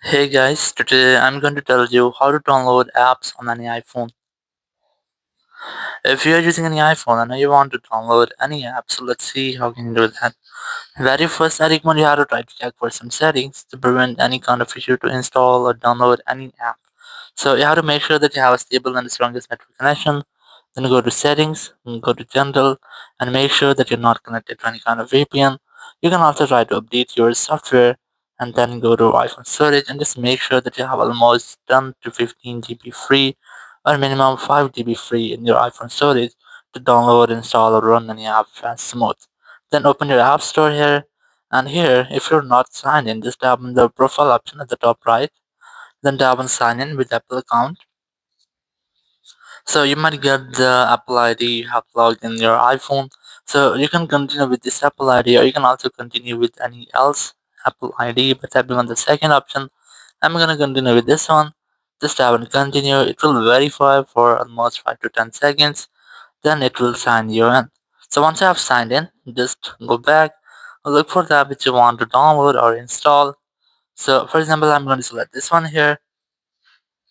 Hey guys, today I'm going to tell you how to download apps on any iPhone. If you're using any iPhone and you want to download any app, so let's see how can you do that. Very first, I recommend you have to try to check for some settings to prevent any kind of issue to install or download any app. So you have to make sure that you have a stable and the strongest network connection. Then go to settings, and go to general, and make sure that you're not connected to any kind of VPN. You can also try to update your software and then go to iPhone storage and just make sure that you have almost 10 to 15 GB free or minimum 5 GB free in your iPhone storage to download, install, or run any app fast smooth. Then open your app store here, and here, if you're not signed in, just tap on the profile option at the top right, then tap on sign in with Apple account. So you might get the Apple ID you have logged in your iPhone. So you can continue with this Apple ID, or you can also continue with any else Apple ID by tapping on the second option. I'm gonna continue with this one. Just tap on continue. It will verify for almost 5 to 10 seconds. Then it will sign you in. So once you have signed in, just go back, look for the app which you want to download or install. So for example, I'm going to select this one here.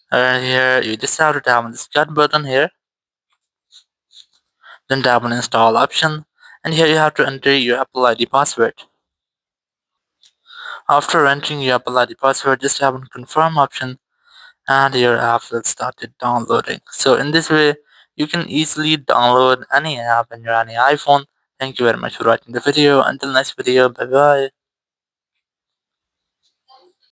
And here you just have to tap on the start button here, then tap on install option, and here you have to enter your Apple ID password. After entering your Apple ID password, just tap on confirm option and your app will start downloading. So in this way, you can easily download any app in your any iPhone. Thank you very much for watching the video. Until next video, bye bye.